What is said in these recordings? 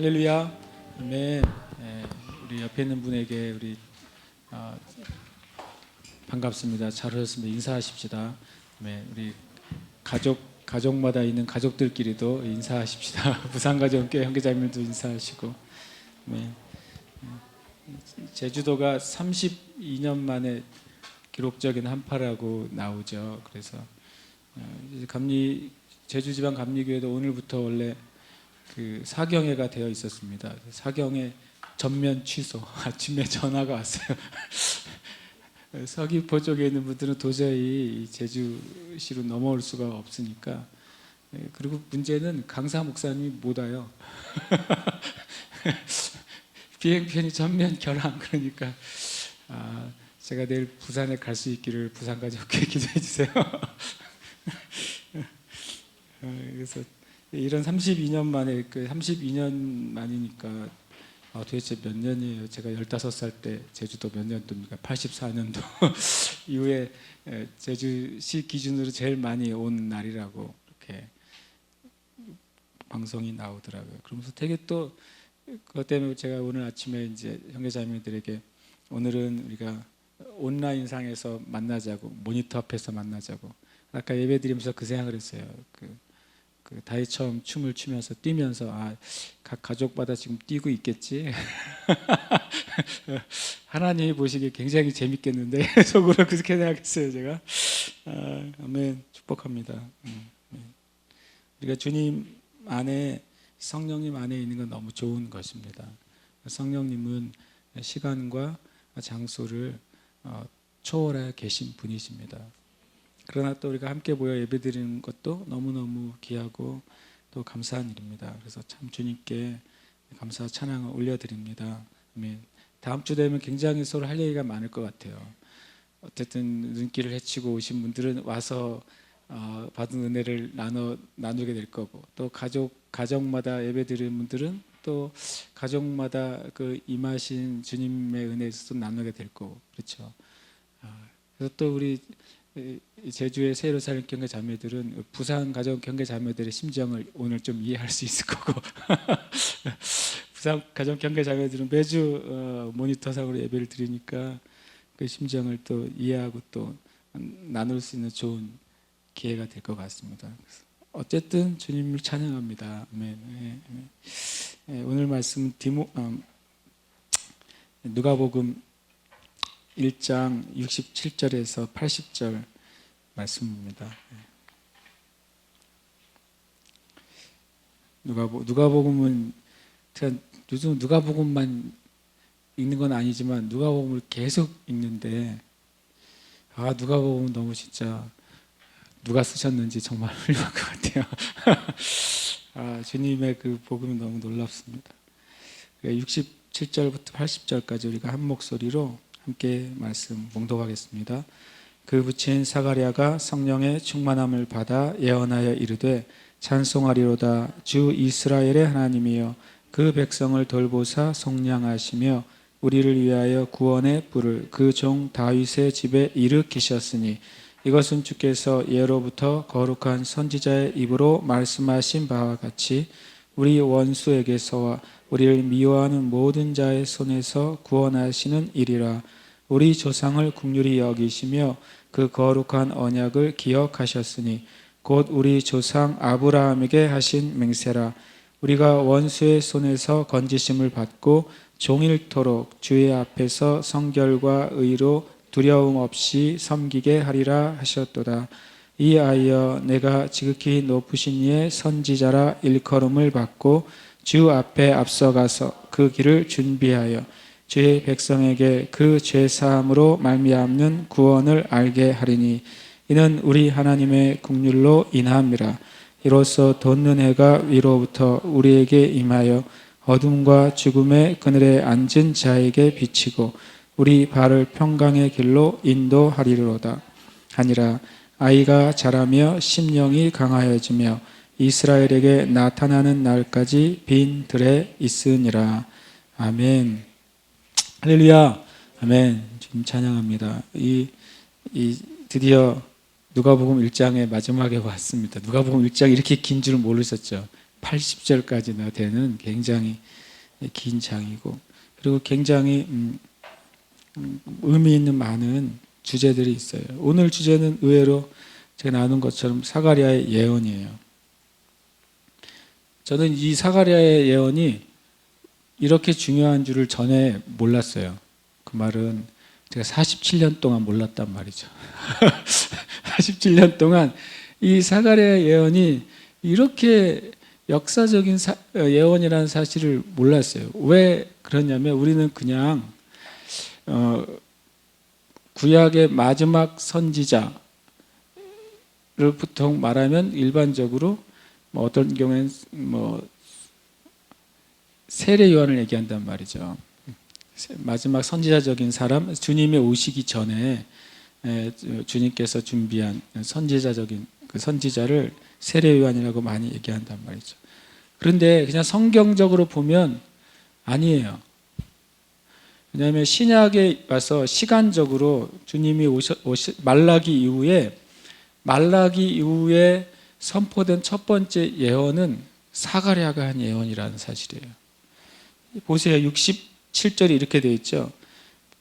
할렐루야. 아멘. 우리 옆에 있는 분에게 우리 반갑습니다. 잘 오셨습니다. 인사하십시다. 아멘. 우리 가족마다 있는 가족들끼리도 인사하십시다. 부산가정교회 형제자매들도 인사하시고. 아멘. 제주도가 32년 만에 기록적인 한파라고 나오죠. 그래서 제주지방 감리교회도 오늘부터 원래 그 사경회가 되어 있었습니다. 사경회 전면 취소. 아침에 전화가 왔어요. 서귀포 쪽에 있는 분들은 도저히 제주시로 넘어올 수가 없으니까. 그리고 문제는 강사 목사님이 못 와요. 비행편이 전면 결항. 그러니까 제가 내일 부산에 갈 수 있기를 부산가족께 기도해 주세요. 그래서 이런 32년 만에 32년 만이니까 도대체 몇 년이에요? 제가 15살 때 제주도 몇 년도입니까? 84년도 이후에 제주시 기준으로 제일 많이 온 날이라고 이렇게 방송이 나오더라고요. 그러면서 되게 또 그것 때문에 제가 오늘 아침에 이제 형제자매들에게 오늘은 우리가 온라인상에서 만나자고, 모니터 앞에서 만나자고. 아까 예배드리면서 그 생각을 했어요. 다윗 처음 춤을 추면서 뛰면서 각 가족마다 지금 뛰고 있겠지. 하나님이 보시기에 굉장히 재밌겠는데 속으로 그렇게 생각했어요. 제가. 아멘. 축복합니다. 우리가 주님 안에, 성령님 안에 있는 건 너무 좋은 것입니다. 성령님은 시간과 장소를 초월하여 계신 분이십니다. 그러나 또 우리가 함께 모여 예배드리는 것도 너무너무 귀하고 또 감사한 일입니다. 그래서 참 주님께 감사 찬양을 올려드립니다. 아멘. 다음 주 되면 굉장히 서로 할 얘기가 많을 것 같아요. 어쨌든 눈길을 헤치고 오신 분들은 와서 받은 은혜를 나누게 될 거고, 또 가정마다 예배드리는 분들은 또 가정마다 그 임하신 주님의 은혜에서 나누게 될 거고, 그렇죠. 그래서 또 우리 제주의 새 예루살렘 경계 자매들은 부산 가정 경계 자매들의 심정을 오늘 좀 이해할 수 있을 거고 부산 가정 경계 자매들은 매주 모니터상으로 예배를 드리니까 그 심정을 또 이해하고 또 나눌 수 있는 좋은 기회가 될 것 같습니다. 어쨌든 주님을 찬양합니다. 아멘. 오늘 말씀은 누가복음 1장 67절에서 80절 말씀입니다. 누가복음은 요즘 누가복음만 읽는 건 아니지만 누가복음을 계속 읽는데 누가복음은 너무 진짜 누가 쓰셨는지 정말 훌륭한 것 같아요. 주님의 그 복음이 너무 놀랍습니다. 67절부터 80절까지 우리가 한 목소리로 함께 말씀 봉독하겠습니다. 그 부친 사가랴가 성령의 충만함을 받아 예언하여 이르되 찬송하리로다. 주 이스라엘의 하나님이여 그 백성을 돌보사 속량하시며 우리를 위하여 구원의 뿔을 그 종 다윗의 집에 일으키셨으니 이것은 주께서 예로부터 거룩한 선지자의 입으로 말씀하신 바와 같이 우리 원수에게서와 우리를 미워하는 모든 자의 손에서 구원하시는 일이라. 우리 조상을 긍휼히 여기시며 그 거룩한 언약을 기억하셨으니 곧 우리 조상 아브라함에게 하신 맹세라. 우리가 원수의 손에서 건지심을 받고 종일토록 주의 앞에서 성결과 의로 두려움 없이 섬기게 하리라 하셨도다. 이하여 내가 지극히 높으신 이의 선지자라 일컬음을 받고 주 앞에 앞서가서 그 길을 준비하여 주의 백성에게 그 죄사함으로 말미암는 구원을 알게 하리니 이는 우리 하나님의 긍휼로 인함이라. 이로써 돋는 해가 위로부터 우리에게 임하여 어둠과 죽음의 그늘에 앉은 자에게 비치고 우리 발을 평강의 길로 인도하리로다 하니라. 아이가 자라며 심령이 강하여지며 이스라엘에게 나타나는 날까지 빈 들에 있으니라. 아멘. 할렐루야. 아멘. 주님 찬양합니다. 드디어 누가복음 1장의 마지막에 왔습니다. 누가복음 1장이 이렇게 긴 줄 모르셨죠? 80절까지나 되는 굉장히 긴 장이고, 그리고 굉장히 의미 있는 많은 주제들이 있어요. 오늘 주제는 의외로 제가 나눈 것처럼 사가랴의 예언이에요. 저는 이 사가랴의 예언이 이렇게 중요한 줄을 전에 몰랐어요. 그 말은 제가 47년 동안 몰랐단 말이죠. 47년 동안 이 사가랴의 예언이 이렇게 역사적인 예언이라는 사실을 몰랐어요. 왜 그러냐면 우리는 그냥 구약의 마지막 선지자를 보통 말하면 일반적으로 어떤 경우에는 세례 요한을 얘기한단 말이죠. 마지막 선지자적인 사람, 주님이 오시기 전에 주님께서 준비한 선지자적인 그 선지자를 세례 요한이라고 많이 얘기한단 말이죠. 그런데 그냥 성경적으로 보면 아니에요. 왜냐하면 신약에 와서 시간적으로 주님이 말라기 이후에 선포된 첫 번째 예언은 사가랴가 한 예언이라는 사실이에요. 보세요. 67절이 이렇게 되어 있죠.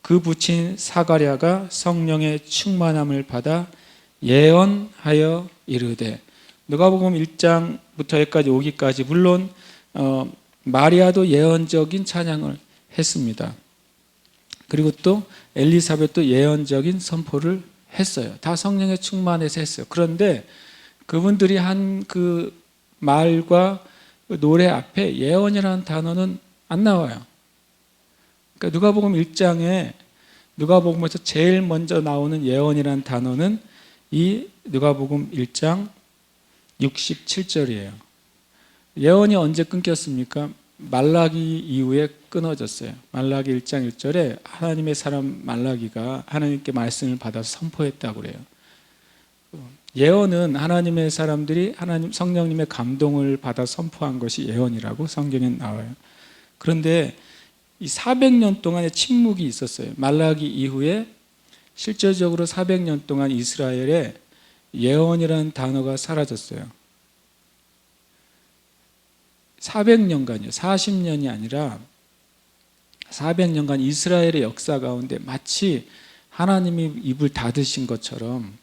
그 부친 사가랴가 성령의 충만함을 받아 예언하여 이르되. 누가복음 1장부터 여기까지 오기까지 물론 마리아도 예언적인 찬양을 했습니다. 그리고 또 엘리사벳도 예언적인 선포를 했어요. 다 성령의 충만해서 했어요. 그런데 그분들이 한 그 말과 노래 앞에 예언이라는 단어는 안 나와요. 그러니까 누가복음 1장에 누가복음에서 제일 먼저 나오는 예언이라는 단어는 이 누가복음 1장 67절이에요. 예언이 언제 끊겼습니까? 말라기 이후에 끊어졌어요. 말라기 1장 1절에 하나님의 사람 말라기가 하나님께 말씀을 받아서 선포했다고 그래요. 예언은 하나님의 사람들이 하나님 성령님의 감동을 받아 선포한 것이 예언이라고 성경에 나와요. 그런데 이 400년 동안의 침묵이 있었어요. 말라기 이후에 실질적으로 400년 동안 이스라엘에 예언이라는 단어가 사라졌어요. 400년간이요. 40년이 아니라 400년간 이스라엘의 역사 가운데 마치 하나님이 입을 닫으신 것처럼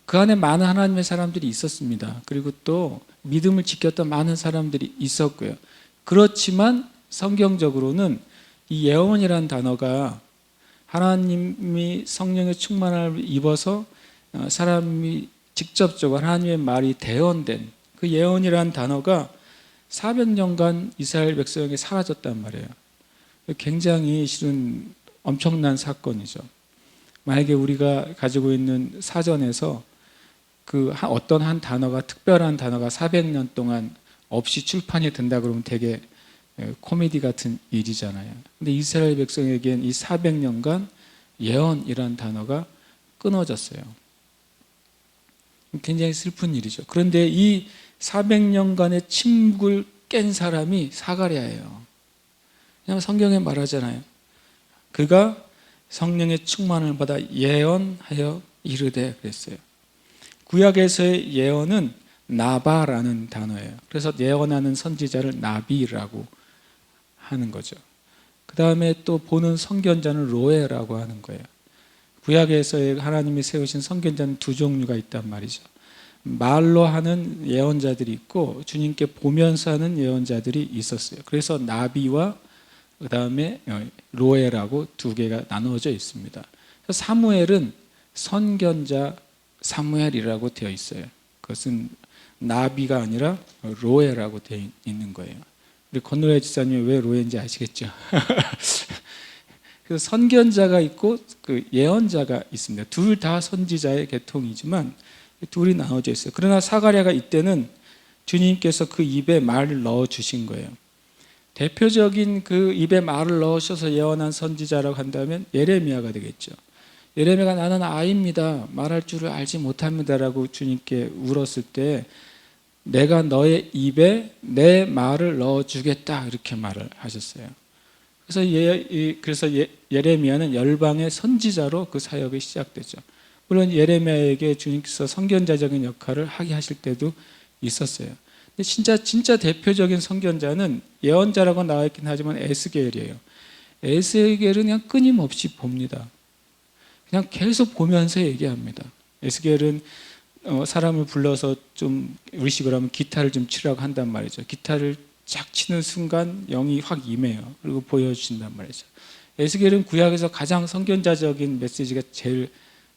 그 안에 많은 하나님의 사람들이 있었습니다. 그리고 또 믿음을 지켰던 많은 사람들이 있었고요. 그렇지만 성경적으로는 이 예언이라는 단어가 하나님이 성령의 충만함을 입어서 사람이 직접적으로 하나님의 말이 대언된 그 예언이라는 단어가 400년간 이스라엘 백성에게 사라졌단 말이에요. 굉장히 실은 엄청난 사건이죠. 만약에 우리가 가지고 있는 사전에서 그 어떤 한 단어가 특별한 단어가 400년 동안 없이 출판이 된다 그러면 되게 코미디 같은 일이잖아요. 근데 이스라엘 백성에겐 이 400년간 예언이라는 단어가 끊어졌어요. 굉장히 슬픈 일이죠. 그런데 이 400년간의 침묵을 깬 사람이 사가랴예요. 그냥 성경에 말하잖아요. 그가 성령의 충만을 받아 예언하여 이르되 그랬어요. 구약에서의 예언은 나바라는 단어예요. 그래서 예언하는 선지자를 나비라고 하는 거죠. 그 다음에 또 보는 선견자는 로에라고 하는 거예요. 구약에서의 하나님이 세우신 선견자는 두 종류가 있단 말이죠. 말로 하는 예언자들이 있고 주님께 보면서 하는 예언자들이 있었어요. 그래서 나비와 그 다음에 로에라고 두 개가 나누어져 있습니다. 사무엘은 선견자 사무엘이라고 되어 있어요. 그것은 나비가 아니라 로에라고 되어 있는 거예요. 우리 권노래 지사님이 왜 로에인지 아시겠죠? 그래서 선견자가 있고 그 예언자가 있습니다. 둘 다 선지자의 계통이지만 둘이 나눠져 있어요. 그러나 사가랴가 이때는 주님께서 그 입에 말을 넣어 주신 거예요. 대표적인 그 입에 말을 넣으셔서 예언한 선지자라고 한다면 예레미야가 되겠죠. 예레미야가 나는 아이입니다. 말할 줄을 알지 못합니다라고 주님께 울었을 때 내가 너의 입에 내 말을 넣어주겠다 이렇게 말을 하셨어요. 그래서 예레미야는 열방의 선지자로 그 사역이 시작되죠. 물론 예레미야에게 주님께서 선견자적인 역할을 하게 하실 때도 있었어요. 근데 진짜 대표적인 선견자는 예언자라고 나와 있긴 하지만 에스겔이에요. 에스겔은 그냥 끊임없이 봅니다. 그냥 계속 보면서 얘기합니다. 에스겔은 사람을 불러서 좀 우리식으로 하면 기타를 좀 치라고 한단 말이죠. 기타를 쫙 치는 순간 영이 확 임해요. 그리고 보여주신단 말이죠. 에스겔은 구약에서 가장 선견자적인 메시지가 제일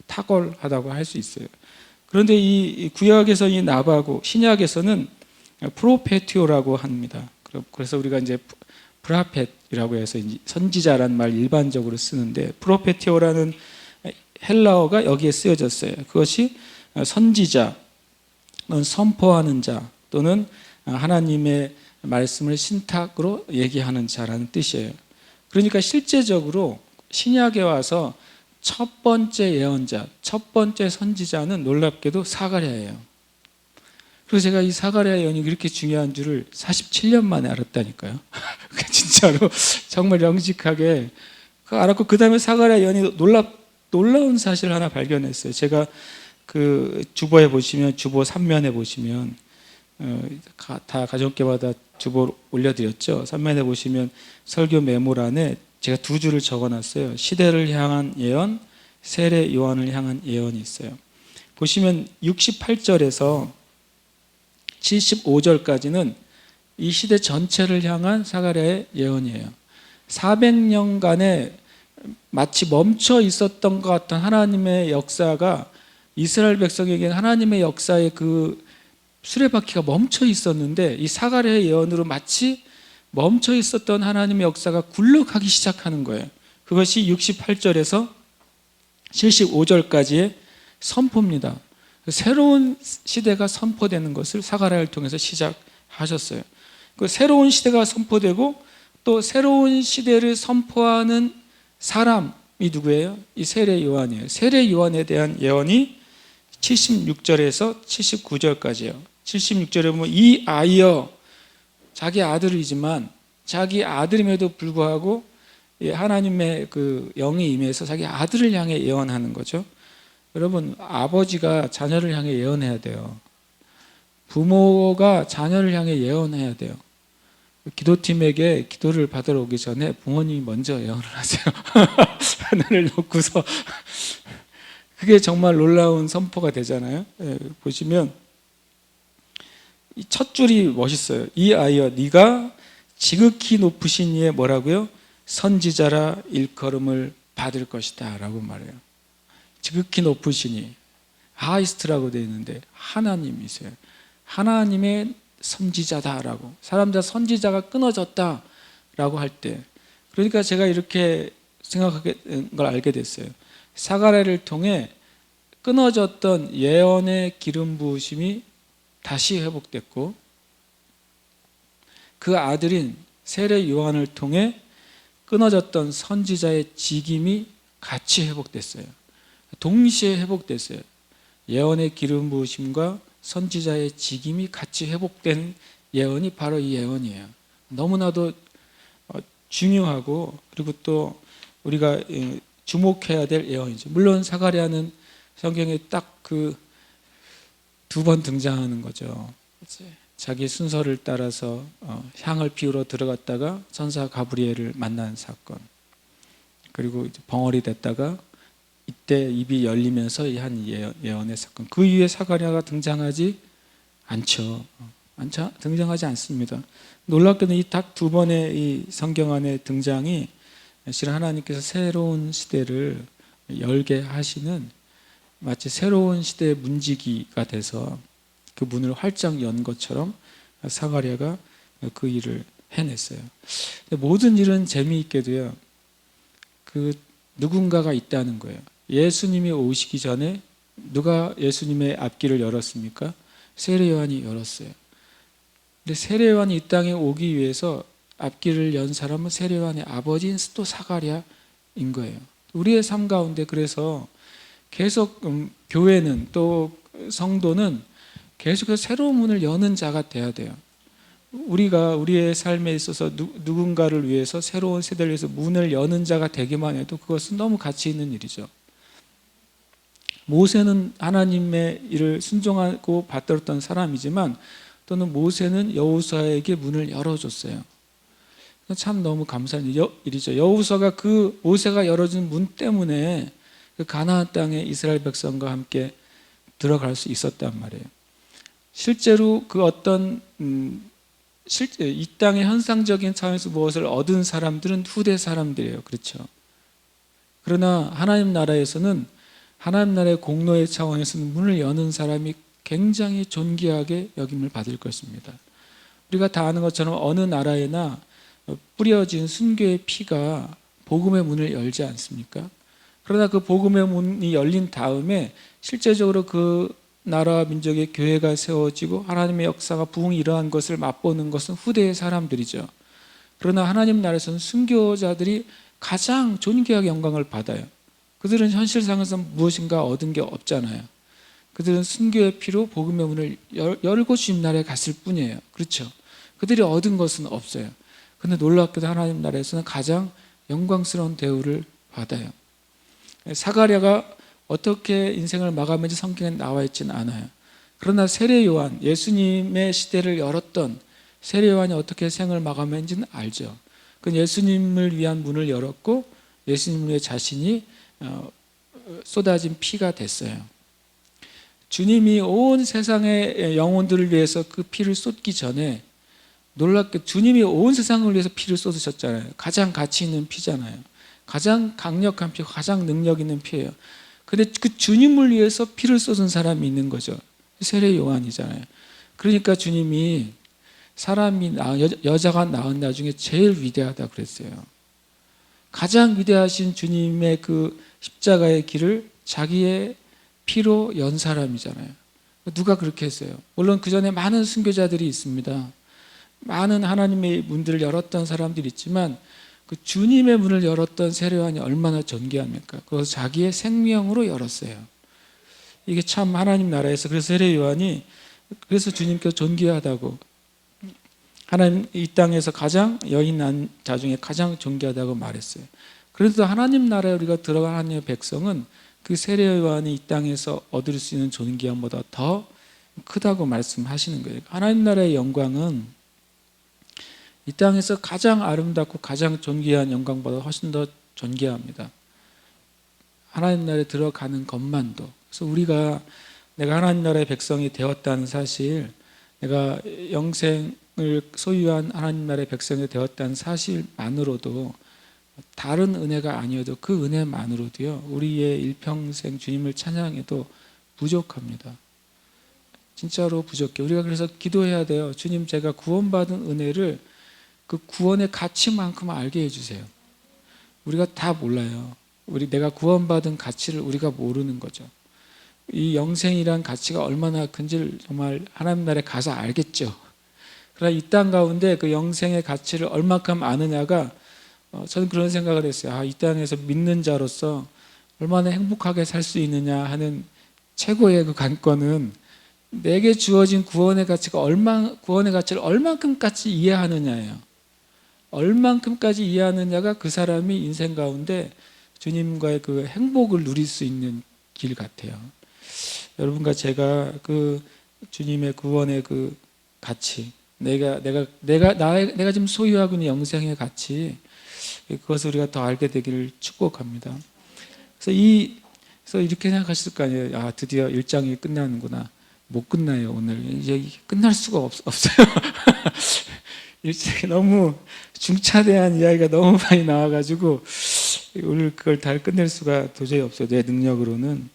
탁월하다고 할 수 있어요. 그런데 이 구약에서 이 나바고 신약에서는 프로페티오라고 합니다. 그래서 우리가 이제 프라펫이라고 해서 선지자란 말 일반적으로 쓰는데 프로페티오라는 헬라어가 여기에 쓰여졌어요. 그것이 선지자, 선포하는 자 또는 하나님의 말씀을 신탁으로 얘기하는 자라는 뜻이에요. 그러니까 실제적으로 신약에 와서 첫 번째 예언자, 첫 번째 선지자는 놀랍게도 사가랴예요. 그래서 제가 이 사가랴 예언이 그렇게 중요한 줄을 47년 만에 알았다니까요. 진짜로 정말 영직하게 알았고 그 다음에 사가랴 예언이 놀라운 사실 하나 발견했어요. 제가 그 주보에 보시면 주보 3면에 보시면 다 가족교마다 주보 올려드렸죠. 3면에 보시면 설교 메모란에 제가 두 줄을 적어놨어요. 시대를 향한 예언, 세례 요한을 향한 예언이 있어요. 보시면 68절에서 75절까지는 이 시대 전체를 향한 사가랴의 예언이에요. 400년간의 마치 멈춰 있었던 것 같은 하나님의 역사가 이스라엘 백성에게는 하나님의 역사의 그 수레바퀴가 멈춰 있었는데 이 사가랴의 예언으로 마치 멈춰 있었던 하나님의 역사가 굴러가기 시작하는 거예요. 그것이 68절에서 75절까지의 선포입니다. 새로운 시대가 선포되는 것을 사가랴를 통해서 시작하셨어요. 그 새로운 시대가 선포되고 또 새로운 시대를 선포하는 사람이 누구예요? 이 세례 요한이에요. 세례 요한에 대한 예언이 76절에서 79절까지예요. 76절에 보면 이 아이여, 자기 아들이지만 자기 아들임에도 불구하고 하나님의 그 영이 임해서 자기 아들을 향해 예언하는 거죠. 여러분, 아버지가 자녀를 향해 예언해야 돼요. 부모가 자녀를 향해 예언해야 돼요. 기도팀에게 기도를 받으러 오기 전에 부모님이 먼저 예언을 하세요. 하늘을 놓고서 그게 정말 놀라운 선포가 되잖아요. 보시면 첫 줄이 멋있어요. 이 아이여, 네가 지극히 높으신 이의 뭐라고요? 선지자라 일컬음을 받을 것이다 라고 말해요. 지극히 높으신 이, 하이스트라고 되어 있는데 하나님이세요. 하나님의 선지자다라고. 사람들 선지자가 끊어졌다라고 할 때, 그러니까 제가 이렇게 생각하게 걸 알게 됐어요. 사가랴를 통해 끊어졌던 예언의 기름 부으심이 다시 회복됐고, 그 아들인 세례 요한을 통해 끊어졌던 선지자의 직임이 같이 회복됐어요. 동시에 회복됐어요. 예언의 기름 부으심과 선지자의 직임이 같이 회복된 예언이 바로 이 예언이에요. 너무나도 중요하고 그리고 또 우리가 주목해야 될 예언이죠. 물론 사가랴는 성경에 딱 그 두 번 등장하는 거죠. 자기 순서를 따라서 향을 피우러 들어갔다가 천사 가브리엘을 만난 사건, 그리고 벙어리 됐다가 이때 입이 열리면서 한 예언의 사건. 그 이후에 사가랴가 등장하지 않죠. 등장하지 않습니다. 놀랍게도 이 딱 두 번의 이 성경 안의 등장이 실은 하나님께서 새로운 시대를 열게 하시는 마치 새로운 시대의 문지기가 돼서 그 문을 활짝 연 것처럼 사가랴가 그 일을 해냈어요. 모든 일은 재미있게도요, 그 누군가가 있다는 거예요. 예수님이 오시기 전에 누가 예수님의 앞길을 열었습니까? 세례 요한이 열었어요. 근데 세례 요한이 이 땅에 오기 위해서 앞길을 연 사람은 세례 요한의 아버지인 또 사가랴인 거예요. 우리의 삶 가운데 그래서 계속 교회는 또 성도는 계속해서 새로운 문을 여는 자가 돼야 돼요. 우리가 우리의 삶에 있어서 누군가를 위해서 새로운 세대를 위해서 문을 여는 자가 되기만 해도 그것은 너무 가치 있는 일이죠. 모세는 하나님의 일을 순종하고 받들었던 사람이지만 또는 모세는 여호수아에게 문을 열어줬어요. 참 너무 감사한 일이죠. 여호수아가 그 모세가 열어준 문 때문에 그 가나안 땅에 이스라엘 백성과 함께 들어갈 수 있었단 말이에요. 실제로 그 어떤 실제 이 땅의 현상적인 차원에서 무엇을 얻은 사람들은 후대 사람들이에요. 그렇죠. 그러나 하나님 나라에서는 하나님 나라의 공로의 차원에서는 문을 여는 사람이 굉장히 존귀하게 여김을 받을 것입니다. 우리가 다 아는 것처럼 어느 나라에나 뿌려진 순교의 피가 복음의 문을 열지 않습니까? 그러나 그 복음의 문이 열린 다음에 실제적으로 그 나라와 민족의 교회가 세워지고 하나님의 역사가 부흥이 일어난 것을 맛보는 것은 후대의 사람들이죠. 그러나 하나님 나라에서는 순교자들이 가장 존귀하게 영광을 받아요. 그들은 현실상에서 무엇인가 얻은 게 없잖아요. 그들은 순교의 피로 복음의 문을 열고 주님 나라에 갔을 뿐이에요. 그렇죠. 그들이 얻은 것은 없어요. 그런데 놀랍게도 하나님 나라에서는 가장 영광스러운 대우를 받아요. 사가랴가 어떻게 인생을 마감했는지 성경에 나와 있지는 않아요. 그러나 세례 요한, 예수님의 시대를 열었던 세례 요한이 어떻게 생을 마감했는지는 알죠. 그 예수님을 위한 문을 열었고 예수님을 위해 자신이 쏟아진 피가 됐어요. 주님이 온 세상의 영혼들을 위해서 그 피를 쏟기 전에 놀랍게 주님이 온 세상을 위해서 피를 쏟으셨잖아요. 가장 가치 있는 피잖아요. 가장 강력한 피, 가장 능력 있는 피예요. 근데 그 주님을 위해서 피를 쏟은 사람이 있는 거죠. 세례 요한이잖아요. 그러니까 주님이 사람이 여자가 낳은 나 중에 제일 위대하다 그랬어요. 가장 위대하신 주님의 그 십자가의 길을 자기의 피로 연 사람이잖아요. 누가 그렇게 했어요? 물론 그 전에 많은 순교자들이 있습니다. 많은 하나님의 문들을 열었던 사람들이 있지만 그 주님의 문을 열었던 세례 요한이 얼마나 존귀합니까? 그것을 자기의 생명으로 열었어요. 이게 참 하나님 나라에서 그래서 세례 요한이 그래서 주님께서 존귀하다고 하나님 이 땅에서 가장 여인 난 자 중에 가장 존귀하다고 말했어요. 그래도 하나님 나라에 우리가 들어간 하나님의 백성은 그 세례 요한이 이 땅에서 얻을 수 있는 존귀함보다 더 크다고 말씀하시는 거예요. 하나님 나라의 영광은 이 땅에서 가장 아름답고 가장 존귀한 영광보다 훨씬 더 존귀합니다. 하나님 나라에 들어가는 것만도. 그래서 우리가 내가 하나님 나라의 백성이 되었다는 사실, 내가 영생을 소유한 하나님 나라의 백성이 되었다는 사실만으로도 다른 은혜가 아니어도 그 은혜만으로도요 우리의 일평생 주님을 찬양해도 부족합니다. 진짜로 부족해. 우리가 그래서 기도해야 돼요. 주님, 제가 구원받은 은혜를 그 구원의 가치만큼 알게 해주세요. 우리가 다 몰라요. 내가 구원받은 가치를 우리가 모르는 거죠. 이 영생이란 가치가 얼마나 큰지를 정말 하나님 나라에 가서 알겠죠. 그러나 이 땅 가운데 그 영생의 가치를 얼마큼 아느냐가 저는 그런 생각을 했어요. 이 땅에서 믿는 자로서 얼마나 행복하게 살 수 있느냐 하는 최고의 그 관건은 내게 주어진 구원의 가치를 얼만큼까지 이해하느냐예요. 얼만큼까지 이해하느냐가 그 사람이 인생 가운데 주님과의 그 행복을 누릴 수 있는 길 같아요. 여러분과 제가 그 주님의 구원의 그 가치, 내가 지금 소유하고 있는 영생의 가치, 그것을 우리가 더 알게 되기를 축복합니다. 그래서 이렇게 생각하실 거 아니에요. 드디어 1장이 끝나는구나. 못 끝나요. 오늘 이제 끝날 수가 없어요. 1장이 너무 중차대한 이야기가 너무 많이 나와가지고 오늘 그걸 다 끝낼 수가 도저히 없어요. 내 능력으로는.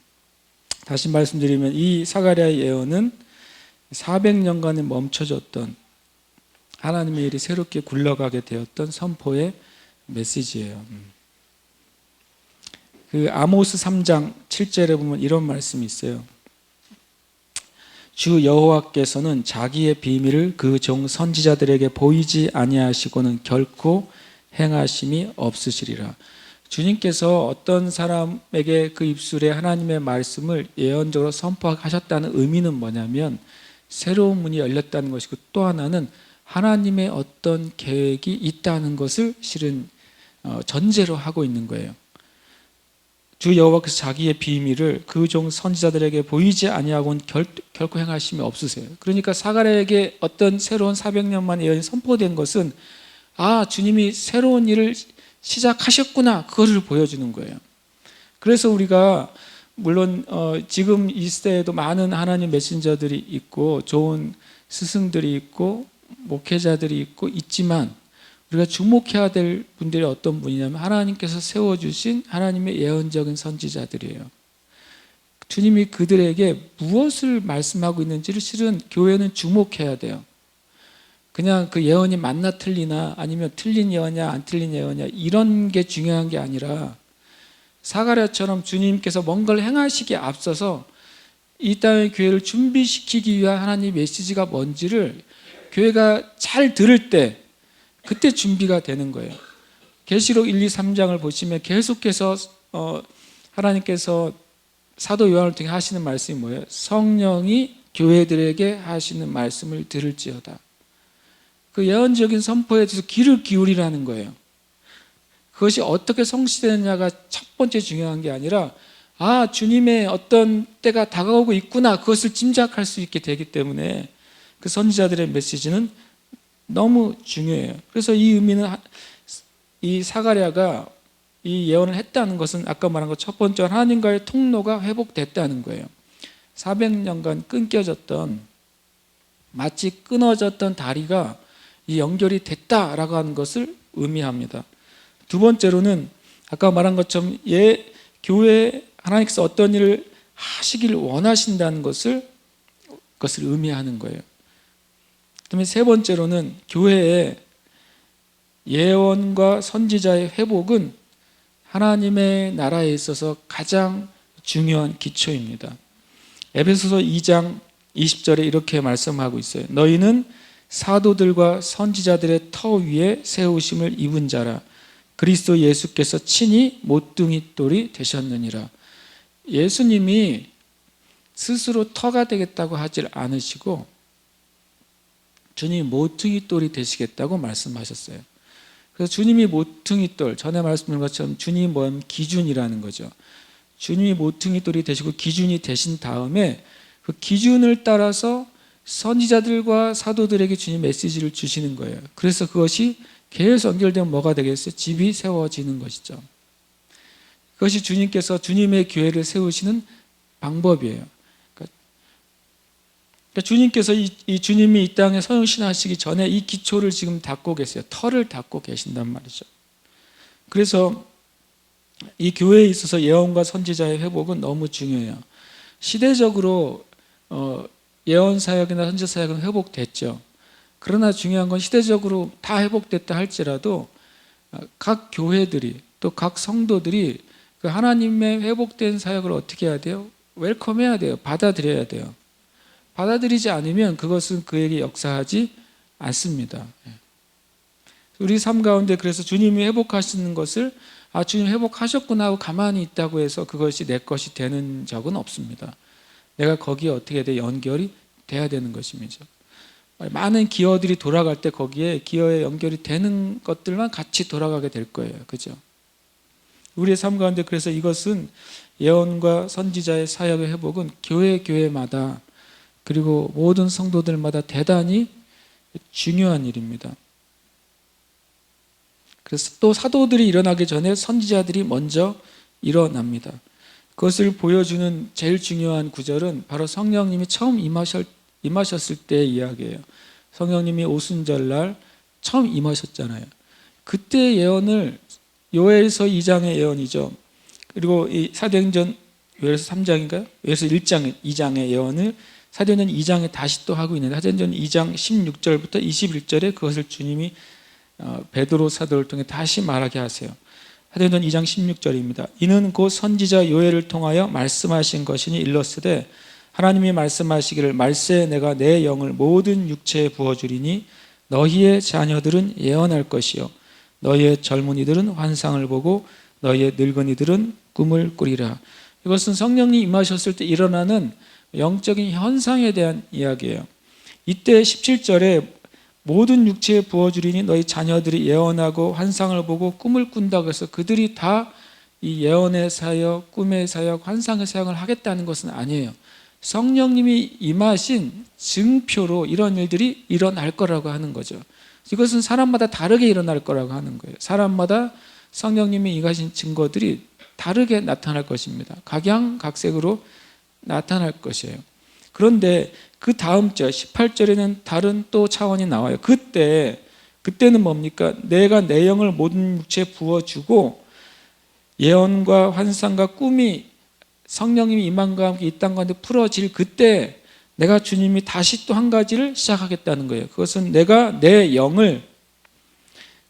다시 말씀드리면 이 사가랴의 예언은 400년간에 멈춰졌던 하나님의 일이 새롭게 굴러가게 되었던 선포의 메시지예요. 그 아모스 3장 7절에 보면 이런 말씀이 있어요. 주 여호와께서는 자기의 비밀을 그 종 선지자들에게 보이지 아니하시고는 결코 행하심이 없으시리라. 주님께서 어떤 사람에게 그 입술에 하나님의 말씀을 예언적으로 선포하셨다는 의미는 뭐냐면 새로운 문이 열렸다는 것이고, 또 하나는 하나님의 어떤 계획이 있다는 것을 실은 전제로 하고 있는 거예요. 주 여호와께서 자기의 비밀을 그 종 선지자들에게 보이지 아니하고는 결코 행하심이 없으세요. 그러니까 사가랴에게 어떤 새로운 400년 만에 예언이 선포된 것은 주님이 새로운 일을 시작하셨구나, 그거를 보여주는 거예요. 그래서 우리가 물론 지금 이 시대에도 많은 하나님 메신저들이 있고 좋은 스승들이 있고 목회자들이 있지만 우리가 주목해야 될 분들이 어떤 분이냐면 하나님께서 세워주신 하나님의 예언적인 선지자들이에요. 주님이 그들에게 무엇을 말씀하고 있는지를 실은 교회는 주목해야 돼요. 그냥 그 예언이 맞나 틀리나, 아니면 틀린 예언이냐 안 틀린 예언이냐, 이런 게 중요한 게 아니라 사가랴처럼 주님께서 뭔가를 행하시기에 앞서서 이 땅의 교회를 준비시키기 위한 하나님의 메시지가 뭔지를 교회가 잘 들을 때 그때 준비가 되는 거예요. 계시록 1, 2, 3장을 보시면 계속해서 하나님께서 사도 요한을 통해 하시는 말씀이 뭐예요? 성령이 교회들에게 하시는 말씀을 들을지어다. 그 예언적인 선포에 대해서 귀를 기울이라는 거예요. 그것이 어떻게 성취되느냐가 첫 번째 중요한 게 아니라 주님의 어떤 때가 다가오고 있구나, 그것을 짐작할 수 있게 되기 때문에 그 선지자들의 메시지는 너무 중요해요. 그래서 이 의미는 이 사가랴가 이 예언을 했다는 것은 아까 말한 것 첫 번째, 하나님과의 통로가 회복됐다는 거예요. 400년간 끊겨졌던, 마치 끊어졌던 다리가 이 연결이 됐다라고 하는 것을 의미합니다. 두 번째로는 아까 말한 것처럼 교회에 하나님께서 어떤 일을 하시길 원하신다는 것을 의미하는 거예요. 그다음에 세 번째로는 교회의 예언과 선지자의 회복은 하나님의 나라에 있어서 가장 중요한 기초입니다. 에베소서 2장 20절에 이렇게 말씀하고 있어요. 너희는 사도들과 선지자들의 터 위에 세우심을 입은 자라. 그리스도 예수께서 친히 모퉁이 돌이 되셨느니라. 예수님이 스스로 터가 되겠다고 하질 않으시고 주님이 모퉁이 돌이 되시겠다고 말씀하셨어요. 그래서 주님이 모퉁이 돌, 전에 말씀드린 것처럼 주님이 뭐냐면 기준이라는 거죠. 주님이 모퉁이 돌이 되시고 기준이 되신 다음에 그 기준을 따라서 선지자들과 사도들에게 주님 메시지를 주시는 거예요. 그래서 그것이 계속 연결되면 뭐가 되겠어요? 집이 세워지는 것이죠. 그것이 주님께서 주님의 교회를 세우시는 방법이에요. 그러니까 주님께서 이 주님이 이 땅에 서영신하시기 전에 이 기초를 지금 닦고 계세요. 터를 닦고 계신단 말이죠. 그래서 이 교회에 있어서 예언과 선지자의 회복은 너무 중요해요. 시대적으로 예언 사역이나 선지자 사역은 회복됐죠. 그러나 중요한 건 시대적으로 다 회복됐다 할지라도 각 교회들이 또 각 성도들이 그 하나님의 회복된 사역을 어떻게 해야 돼요? 웰컴해야 돼요. 받아들여야 돼요. 받아들이지 않으면 그것은 그에게 역사하지 않습니다. 우리 삶 가운데 그래서 주님이 회복하시는 것을 주님 회복하셨구나 하고 가만히 있다고 해서 그것이 내 것이 되는 적은 없습니다. 내가 거기에 어떻게 연결이 돼야 되는 것입니다. 많은 기어들이 돌아갈 때 거기에 기어에 연결이 되는 것들만 같이 돌아가게 될 거예요. 그죠? 우리의 삶 가운데 그래서 이것은 예언과 선지자의 사역의 회복은 교회마다 그리고 모든 성도들마다 대단히 중요한 일입니다. 그래서 또 사도들이 일어나기 전에 선지자들이 먼저 일어납니다. 그것을 보여주는 제일 중요한 구절은 바로 성령님이 처음 임하셨을 때의 이야기예요. 성령님이 오순절날 처음 임하셨잖아요. 그때 예언을 요엘서 2장의 예언이죠. 그리고 이 사도행전 요엘서 3장인가요? 요엘서 1장 2장의 예언을 사도행전 2장에 다시 또 하고 있는데 사도행전 2장 16절부터 21절에 그것을 주님이 베드로 사도를 통해 다시 말하게 하세요. 사도행전 2장 16절입니다. 이는 곧 선지자 요엘을 통하여 말씀하신 것이니 일렀으되 하나님이 말씀하시기를 말세에 내가 내 영을 모든 육체에 부어주리니 너희의 자녀들은 예언할 것이요 너희의 젊은이들은 환상을 보고 너희의 늙은이들은 꿈을 꾸리라. 이것은 성령이 임하셨을 때 일어나는 영적인 현상에 대한 이야기예요. 이때 17절에 모든 육체에 부어주리니 너희 자녀들이 예언하고 환상을 보고 꿈을 꾼다고 해서 그들이 다 이 예언의 사역, 꿈의 사역, 환상의 사역을 하겠다는 것은 아니에요. 성령님이 임하신 증표로 이런 일들이 일어날 거라고 하는 거죠. 이것은 사람마다 다르게 일어날 거라고 하는 거예요. 사람마다 성령님이 임하신 증거들이 다르게 나타날 것입니다. 각양각색으로 나타날 것이에요. 그런데 그 다음 절 18절에는 다른 또 차원이 나와요. 그때는 뭡니까? 내가 내 영을 모든 육체에 부어주고 예언과 환상과 꿈이 성령님이 임함과 함께 이 땅 가운데 풀어질 그때 내가 주님이 다시 또 한 가지를 시작하겠다는 거예요. 그것은 내가 내 영을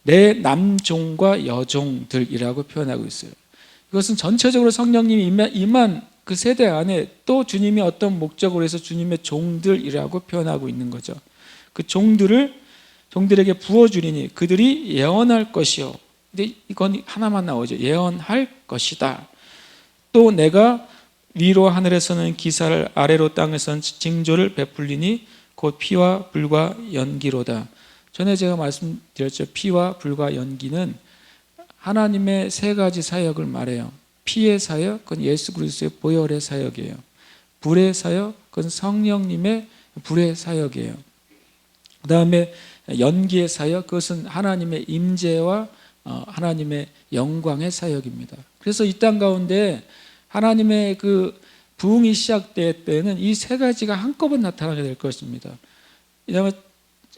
내 남종과 여종들이라고 표현하고 있어요. 이것은 전체적으로 성령님이 임한 그 세대 안에 또 주님이 어떤 목적으로 해서 주님의 종들이라고 표현하고 있는 거죠. 그 종들에게 부어주리니 그들이 예언할 것이요. 근데 이건 하나만 나오죠. 예언할 것이다. 또 내가 위로 하늘에서는 기사를 아래로 땅에서는 징조를 베풀리니 곧 피와 불과 연기로다. 전에 제가 말씀드렸죠. 피와 불과 연기는 하나님의 세 가지 사역을 말해요. 피의 사역, 그건 예수 그리스도의 보혈의 사역이에요. 불의 사역, 그건 성령님의 불의 사역이에요. 그 다음에 연기의 사역, 그것은 하나님의 임재와 하나님의 영광의 사역입니다. 그래서 이 땅 가운데 하나님의 그 부흥이 시작될 때는 이 세 가지가 한꺼번에 나타나게 될 것입니다. 왜냐하면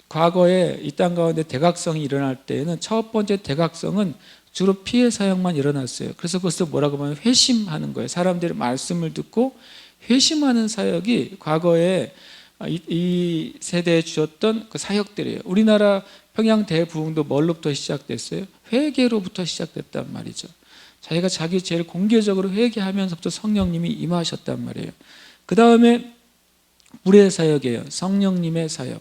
과거에 이 땅 가운데 대각성이 일어날 때에는 첫 번째 대각성은 주로 피해 사역만 일어났어요. 그래서 그것을 뭐라고 하면 회심하는 거예요. 사람들의 말씀을 듣고 회심하는 사역이 과거에 이 세대에 주었던 그 사역들이에요. 우리나라 평양 대부흥도 뭘로부터 시작됐어요? 회개로부터 시작됐단 말이죠. 자기가 자기 죄를 공개적으로 회개하면서부터 성령님이 임하셨단 말이에요. 그 다음에 불의 사역이에요. 성령님의 사역.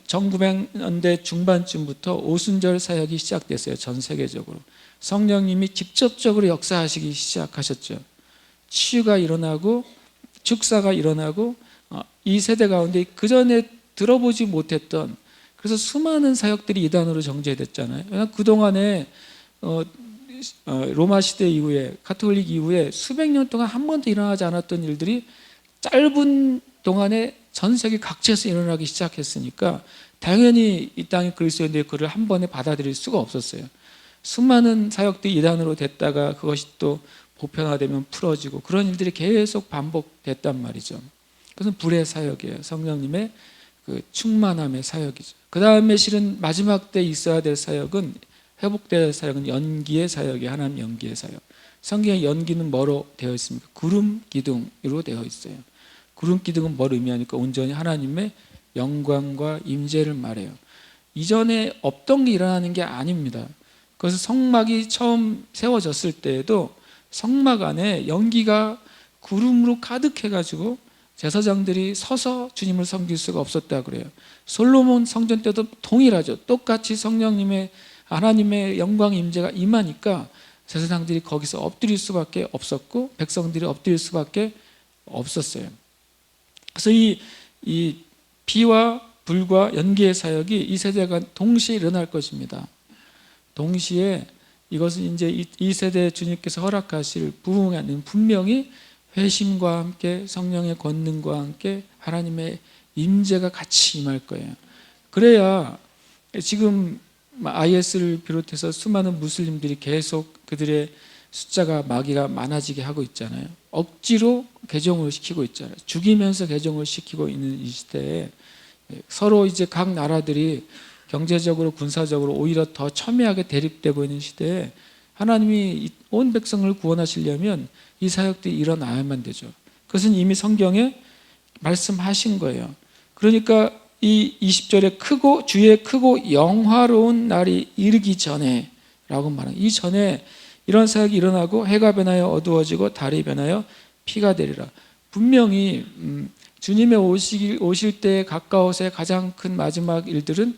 1900년대 중반쯤부터 오순절 사역이 시작됐어요. 전 세계적으로. 성령님이 직접적으로 역사하시기 시작하셨죠. 치유가 일어나고 축사가 일어나고 이 세대 가운데 그전에 들어보지 못했던, 그래서 수많은 사역들이 이단으로 정제됐잖아요. 왜냐하면 그동안에 로마 시대 이후에, 가톨릭 이후에 수백 년 동안 한 번도 일어나지 않았던 일들이 짧은 동안에 전 세계 각지에서 일어나기 시작했으니까 당연히 이 땅의 그리스도인들이 그를 한 번에 받아들일 수가 없었어요. 수많은 사역들이 이단으로 됐다가 그것이 또 보편화되면 풀어지고 그런 일들이 계속 반복됐단 말이죠. 그것은 불의 사역이에요. 성령님의 그 충만함의 사역이죠. 그 다음에 실은 마지막 때 있어야 될 사역은, 회복될 사역은 연기의 사역이에요. 하나님 연기의 사역. 성경의 연기는 뭐로 되어 있습니까? 구름 기둥으로 되어 있어요. 구름 기둥은 뭘 의미하니까 온전히 하나님의 영광과 임재를 말해요. 이전에 없던 게 일어나는 게 아닙니다. 그래서 성막이 처음 세워졌을 때에도 성막 안에 연기가 구름으로 가득해가지고 제사장들이 서서 주님을 섬길 수가 없었다 그래요. 솔로몬 성전 때도 동일하죠. 똑같이 성령님의 하나님의 영광 임재가 임하니까 제사장들이 거기서 엎드릴 수밖에 없었고 백성들이 엎드릴 수밖에 없었어요. 그래서 이 피와 불과 연기의 사역이 이 세대가 동시에 일어날 것입니다. 동시에 이것은 이제 이 세대 주님께서 허락하실 부흥에는 분명히 회심과 함께 성령의 권능과 함께 하나님의 임재가 같이 임할 거예요. 그래야 지금 IS를 비롯해서 수많은 무슬림들이 계속 그들의 숫자가 마귀가 많아지게 하고 있잖아요. 억지로 개종을 시키고 있잖아요. 죽이면서 개종을 시키고 있는 이 시대에 서로 이제 각 나라들이 경제적으로 군사적으로 오히려 더 첨예하게 대립되고 있는 시대에 하나님이 온 백성을 구원하시려면 이 사역들이 일어나야만 되죠. 그것은 이미 성경에 말씀하신 거예요. 그러니까 이 20절에 주의 크고 영화로운 날이 이르기 전에 라고 말합니다. 이 전에 이런 사역이 일어나고 해가 변하여 어두워지고 달이 변하여 피가 되리라. 분명히 주님의 오실 때에 가까워서의 가장 큰 마지막 일들은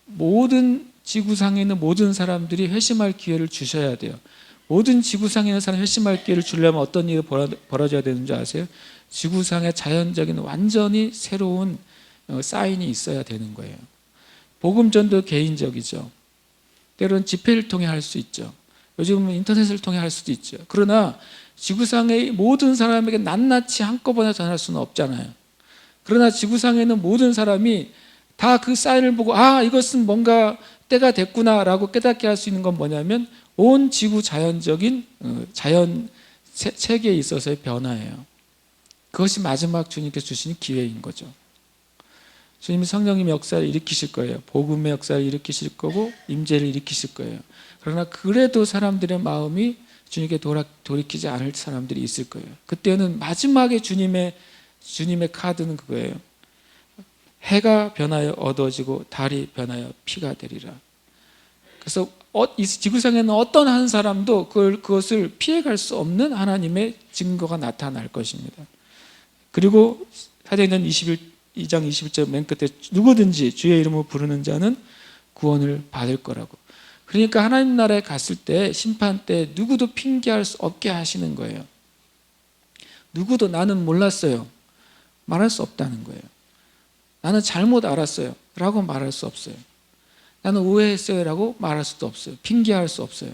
모든 지구상에 있는 모든 사람들이 회심할 기회를 주셔야 돼요. 모든 지구상에 있는 사람 회심할 기회를 주려면 어떤 일이 벌어져야 되는지 아세요? 지구상에 자연적인 완전히 새로운 사인이 있어야 되는 거예요. 복음전도 개인적이죠. 때로는 집회를 통해 할 수 있죠. 요즘은 인터넷을 통해 할 수도 있죠. 그러나 지구상의 모든 사람에게 낱낱이 한꺼번에 전할 수는 없잖아요. 그러나 지구상에 있는 모든 사람이 다 그 사인을 보고 이것은 뭔가 때가 됐구나라고 깨닫게 할 수 있는 건 뭐냐면 온 지구 자연적인 자연 체계에 있어서의 변화예요. 그것이 마지막 주님께서 주시는 기회인 거죠. 주님이 성령님의 역사를 일으키실 거예요. 복음의 역사를 일으키실 거고 임재를 일으키실 거예요. 그러나 그래도 사람들의 마음이 주님께 돌이키지 않을 사람들이 있을 거예요. 그때는 마지막에 주님의 카드는 그거예요. 해가 변하여 어두워지고 달이 변하여 피가 되리라. 그래서 이 지구상에는 어떤 한 사람도 그것을 피해갈 수 없는 하나님의 증거가 나타날 것입니다. 그리고 사도행전 2장 21절 맨 끝에 누구든지 주의 이름으로 부르는 자는 구원을 받을 거라고. 그러니까 하나님 나라에 갔을 때 심판 때 누구도 핑계할 수 없게 하시는 거예요. 누구도 나는 몰랐어요 말할 수 없다는 거예요. 나는 잘못 알았어요 라고 말할 수 없어요. 나는 오해했어요 라고 말할 수도 없어요. 핑계할 수 없어요.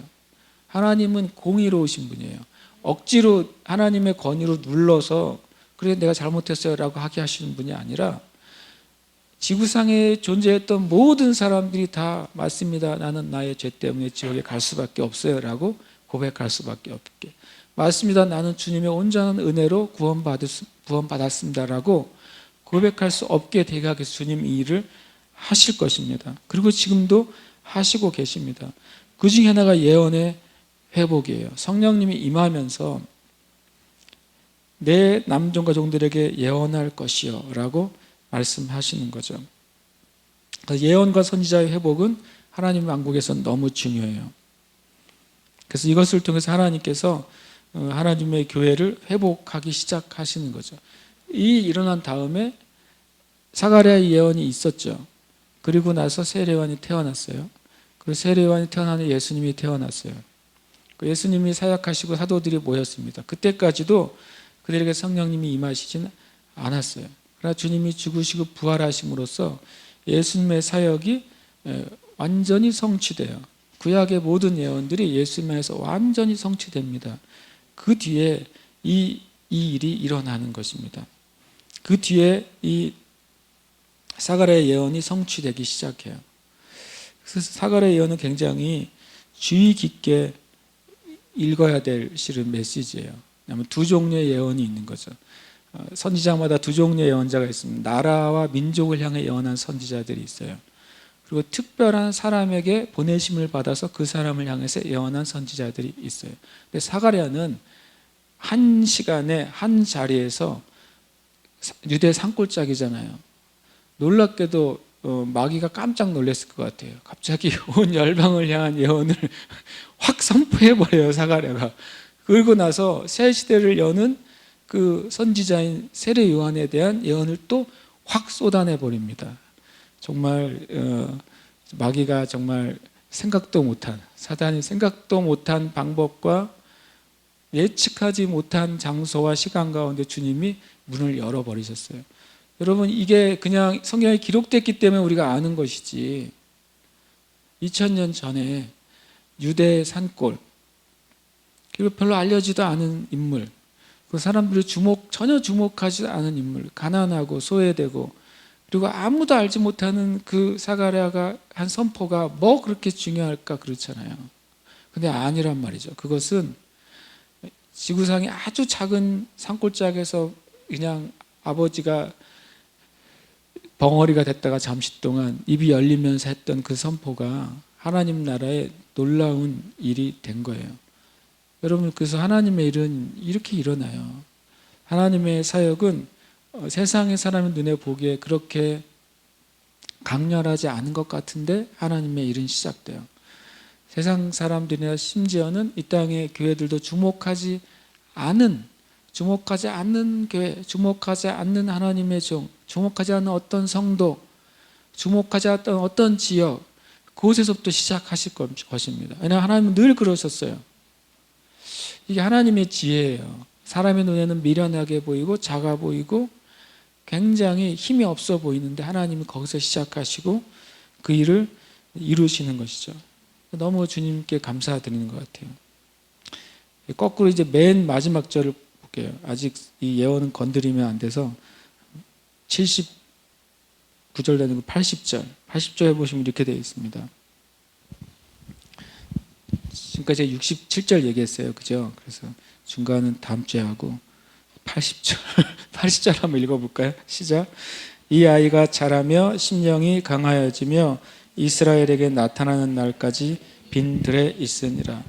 하나님은 공의로우신 분이에요. 억지로 하나님의 권위로 눌러서 그래 내가 잘못했어요 라고 하게 하시는 분이 아니라 지구상에 존재했던 모든 사람들이 다 맞습니다. 나는 나의 죄 때문에 지옥에 갈 수밖에 없어요 라고 고백할 수밖에 없게. 맞습니다. 나는 주님의 온전한 은혜로 구원받았습니다 라고 고백할 수 없게 되게 하기 위해서 주님 이 일을 하실 것입니다. 그리고 지금도 하시고 계십니다. 그 중에 하나가 예언의 회복이에요. 성령님이 임하면서 내 남종과 종들에게 예언할 것이요 라고 말씀하시는 거죠. 예언과 선지자의 회복은 하나님 왕국에서는 너무 중요해요. 그래서 이것을 통해서 하나님께서 하나님의 교회를 회복하기 시작하시는 거죠. 이 일어난 다음에 사가랴의 예언이 있었죠. 그리고 나서 세례요한이 태어났어요. 그 세례요한이 태어나는 예수님이 태어났어요. 그 예수님이 사역하시고 사도들이 모였습니다. 그때까지도 그들에게 성령님이 임하시지는 않았어요. 그러나 주님이 죽으시고 부활하심으로써 예수님의 사역이 완전히 성취돼요. 구약의 모든 예언들이 예수님 안에서 완전히 성취됩니다. 그 뒤에 이 일이 일어나는 것입니다. 그 뒤에 이 사가랴의 예언이 성취되기 시작해요. 그래서 사가랴의 예언은 굉장히 주의 깊게 읽어야 될 실은 메시지예요. 왜냐하면 두 종류의 예언이 있는 거죠. 선지자마다 두 종류의 예언자가 있습니다. 나라와 민족을 향해 예언한 선지자들이 있어요. 그리고 특별한 사람에게 보내심을 받아서 그 사람을 향해서 예언한 선지자들이 있어요. 근데 사가랴는 한 시간에 한 자리에서 유대 산골짜기잖아요. 놀랍게도 마귀가 깜짝 놀랐을 것 같아요. 갑자기 온 열방을 향한 예언을 확 선포해버려요, 사가랴가. 그러고 나서 새 시대를 여는 그 선지자인 세례 요한에 대한 예언을 또 확 쏟아내버립니다. 정말 마귀가 정말 생각도 못한, 사단이 생각도 못한 방법과 예측하지 못한 장소와 시간 가운데 주님이 문을 열어버리셨어요. 여러분, 이게 그냥 성경에 기록됐기 때문에 우리가 아는 것이지 2000년 전에 유대 산골, 그리고 별로 알려지도 않은 인물, 그 사람들이 전혀 주목하지 않은 인물, 가난하고 소외되고, 그리고 아무도 알지 못하는 그 사가랴가 한 선포가 뭐 그렇게 중요할까 그렇잖아요. 근데 아니란 말이죠. 그것은 지구상의 아주 작은 산골짜기에서 그냥 아버지가 벙어리가 됐다가 잠시 동안 입이 열리면서 했던 그 선포가 하나님 나라의 놀라운 일이 된 거예요. 여러분, 그래서 하나님의 일은 이렇게 일어나요. 하나님의 사역은 세상의 사람의 눈에 보기에 그렇게 강렬하지 않은 것 같은데 하나님의 일은 시작돼요. 세상 사람들이나 심지어는 이 땅의 교회들도 주목하지 않는 교회, 주목하지 않는 하나님의 종, 주목하지 않는 어떤 성도, 주목하지 않던 어떤 지역, 그곳에서부터 시작하실 것입니다. 왜냐하면 하나님은 늘 그러셨어요. 이게 하나님의 지혜예요. 사람의 눈에는 미련하게 보이고 작아 보이고 굉장히 힘이 없어 보이는데 하나님은 거기서 시작하시고 그 일을 이루시는 것이죠. 너무 주님께 감사드리는 것 같아요. 거꾸로 이제 맨 마지막 절을 볼게요. 아직 이 예언은 건드리면 안 돼서 79절 되는 거 80절. 80절에 보시면 이렇게 되어 있습니다. 지금까지 67절 얘기했어요. 그죠? 그래서 중간은 다음 주에 하고 80절. 80절 한번 읽어볼까요? 시작. 이 아이가 자라며 심령이 강하여지며 이스라엘에게 나타나는 날까지 빈들에 있으니라.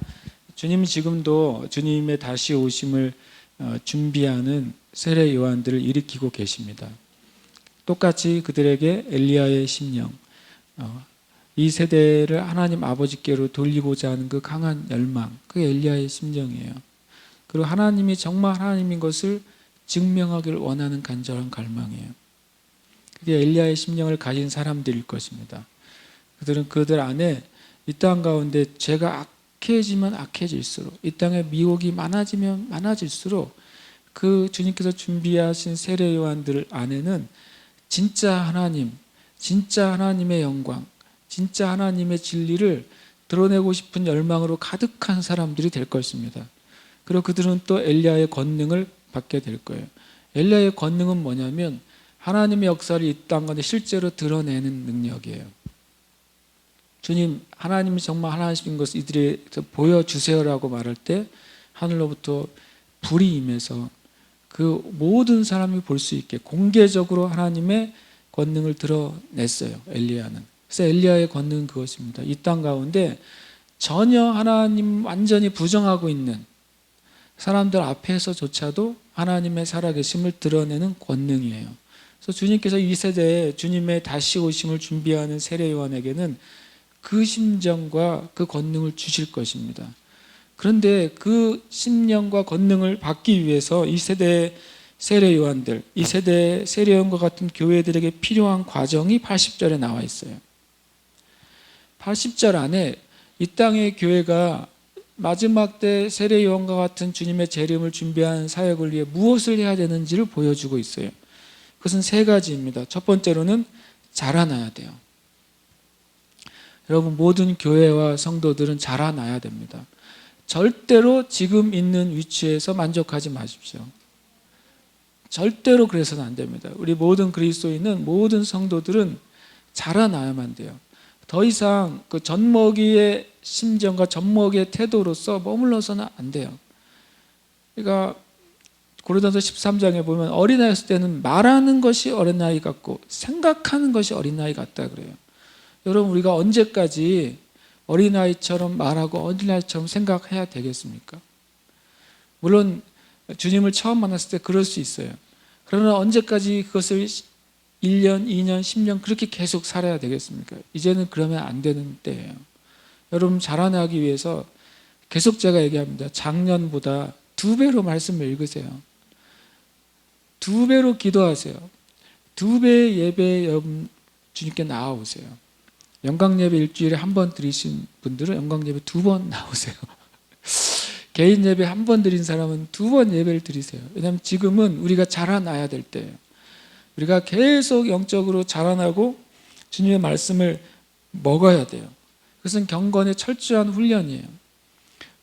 주님은 지금도 주님의 다시 오심을 준비하는 세례 요한들을 일으키고 계십니다. 똑같이 그들에게 엘리야의 심령, 이 세대를 하나님 아버지께로 돌리고자 하는 그 강한 열망, 그게 엘리야의 심령이에요. 그리고 하나님이 정말 하나님인 것을 증명하기를 원하는 간절한 갈망이에요. 그게 엘리야의 심령을 가진 사람들일 것입니다. 그들은 그들 안에 이 땅 가운데 죄가 악해지면 악해질수록, 이 땅에 미혹이 많아지면 많아질수록 그 주님께서 준비하신 세례 요한들 안에는 진짜 하나님, 진짜 하나님의 영광, 진짜 하나님의 진리를 드러내고 싶은 열망으로 가득한 사람들이 될 것입니다. 그리고 그들은 또 엘리야의 권능을 받게 될 거예요. 엘리야의 권능은 뭐냐면 하나님의 역사를 이 땅 가운데 실제로 드러내는 능력이에요. 주님, 하나님이 정말 하나님인 것을 이들에게 보여주세요라고 말할 때 하늘로부터 불이 임해서 그 모든 사람이 볼 수 있게 공개적으로 하나님의 권능을 드러냈어요. 엘리야는. 그래서 엘리야의 권능은 그것입니다. 이 땅 가운데 전혀 하나님 완전히 부정하고 있는 사람들 앞에서조차도 하나님의 살아계심을 드러내는 권능이에요. 그래서 주님께서 이 세대에 주님의 다시 오심을 준비하는 세례 요한에게는 그 심정과 그 권능을 주실 것입니다. 그런데 그 심령과 권능을 받기 위해서 이 세대의 세례 요한들, 이 세대의 세례 요한과 같은 교회들에게 필요한 과정이 80절에 나와 있어요. 80절 안에 이 땅의 교회가 마지막 때 세례 요한과 같은 주님의 재림을 준비하는 사역을 위해 무엇을 해야 되는지를 보여주고 있어요. 그것은 세 가지입니다. 첫 번째로는 자라나야 돼요. 여러분, 모든 교회와 성도들은 자라나야 됩니다. 절대로 지금 있는 위치에서 만족하지 마십시오. 절대로 그래서는 안 됩니다. 우리 모든 그리스도인은, 모든 성도들은 자라나야만 돼요. 더 이상 그 젖먹이의 심정과 젖먹이의 태도로서 머물러서는 안 돼요. 그러니까 고린도서 13장에 보면 어린아이였을 때는 말하는 것이 어린아이 같고 생각하는 것이 어린아이 같다 그래요. 여러분, 우리가 언제까지 어린아이처럼 말하고 어린아이처럼 생각해야 되겠습니까? 물론 주님을 처음 만났을 때 그럴 수 있어요. 그러나 언제까지 그것을 1년, 2년, 10년 그렇게 계속 살아야 되겠습니까? 이제는 그러면 안 되는 때예요. 여러분, 자라나기 위해서 계속 제가 얘기합니다. 작년보다 2배로 말씀을 읽으세요. 2배로 기도하세요. 2배의 예배에 여러분 주님께 나아오세요. 영광예배 일주일에 한 번 드리신 분들은 영광예배 2번 나오세요. 개인 예배 한 번 드린 사람은 2번 예배를 드리세요. 왜냐하면 지금은 우리가 자라나야 될 때예요. 우리가 계속 영적으로 자라나고 주님의 말씀을 먹어야 돼요. 그것은 경건의 철저한 훈련이에요.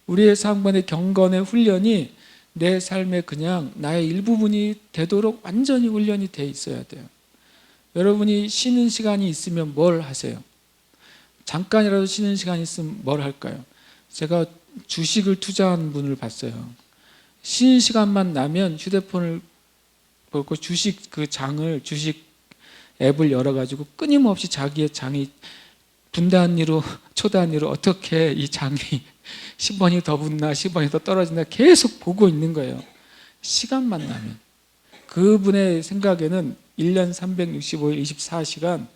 우리의 상반의 경건의 훈련이 내 삶에 그냥 나의 일부분이 되도록 완전히 훈련이 돼 있어야 돼요. 여러분이 쉬는 시간이 있으면 뭘 하세요? 잠깐이라도 쉬는 시간이 있으면 뭘 할까요? 제가 주식을 투자하는 분을 봤어요. 쉬는 시간만 나면 휴대폰을 보고 주식 앱을 열어가지고 끊임없이 자기의 장이 분단위로 초단위로 어떻게 이 장이 10원이 더 붙나 10원이 더 떨어진다 계속 보고 있는 거예요. 시간만 나면. 그분의 생각에는 1년 365일 24시간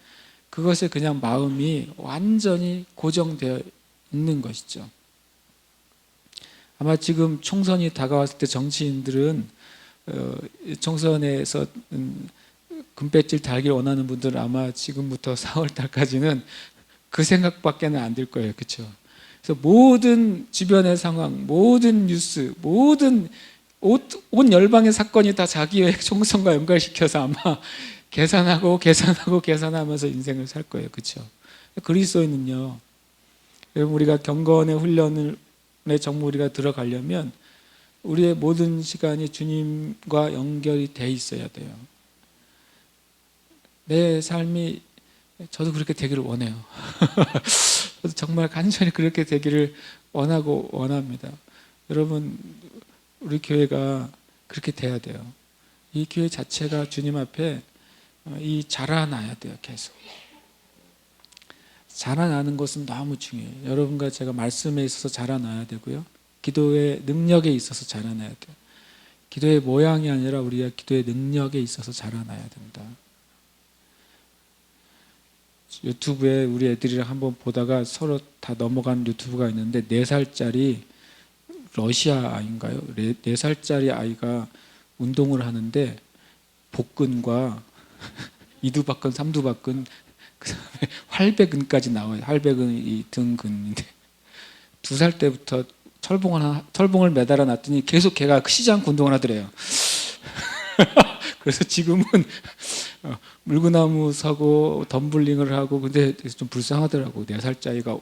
그것에 그냥 마음이 완전히 고정되어 있는 것이죠. 아마 지금 총선이 다가왔을 때 정치인들은 총선에서 금배지를 달길 원하는 분들은 아마 지금부터 4월 달까지는 그 생각밖에는 안 들 거예요. 그렇죠? 그래서 모든 주변의 상황, 모든 뉴스, 모든 온 열방의 사건이 다 자기의 총선과 연결시켜서 아마 계산하면서 인생을 살 거예요. 그렇죠? 그리스도인은요, 여러분, 우리가 경건의 훈련에 정말 우리가 들어가려면 우리의 모든 시간이 주님과 연결이 돼 있어야 돼요. 내 삶이 저도 그렇게 되기를 원해요. 저도 정말 간절히 그렇게 되기를 원하고 원합니다. 여러분, 우리 교회가 그렇게 돼야 돼요. 이 교회 자체가 주님 앞에 자라나야 돼요. 계속 자라나는 것은 너무 중요해요. 여러분과 제가 말씀에 있어서 자라나야 되고요, 기도의 능력에 있어서 자라나야 돼요. 기도의 모양이 아니라 우리가 기도의 능력에 있어서 자라나야 된다. 유튜브에 우리 애들이랑 한번 보다가 서로 다 넘어간 유튜브가 있는데 4살짜리 러시아 아이인가요? 4살짜리 아이가 운동을 하는데 복근과 이두박근, 삼두박근, 그다음에 활배근까지 나와요. 활배근이 이 등근인데 2살 때부터 철봉을 매달아 놨더니 계속 걔가 크지 않고 운동을 하더래요. 그래서 지금은 물구나무 서고 덤블링을 하고, 근데 좀 불쌍하더라고. 4살짜리가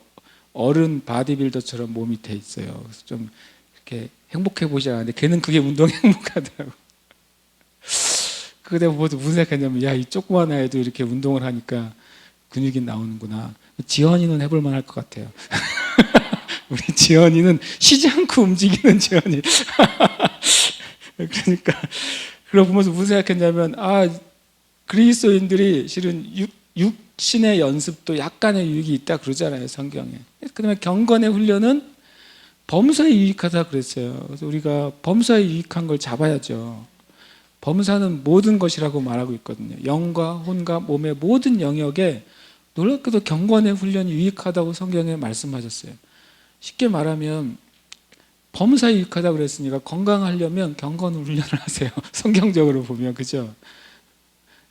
어른 바디빌더처럼 몸이 돼 있어요. 그래서 좀 이렇게 행복해 보이지 않는데 걔는 그게 운동이 행복하더라고. 그때 보고 무슨 생각했냐면, 야, 이 조그만 아이도 이렇게 운동을 하니까 근육이 나오는구나. 지연이는 해볼 만할 것 같아요. 우리 지연이는 쉬지 않고 움직이는 지연이. 그러니까 그걸 보면서 무슨 생각했냐면, 그리스도인들이 실은 육신의 연습도 약간의 유익이 있다 그러잖아요, 성경에. 그다음에 경건의 훈련은 범사에 유익하다 그랬어요. 그래서 우리가 범사에 유익한 걸 잡아야죠. 범사는 모든 것이라고 말하고 있거든요. 영과 혼과 몸의 모든 영역에 놀랍게도 경건의 훈련이 유익하다고 성경에 말씀하셨어요. 쉽게 말하면 범사에 유익하다고 그랬으니까 건강하려면 경건 훈련을 하세요. 성경적으로 보면, 그죠?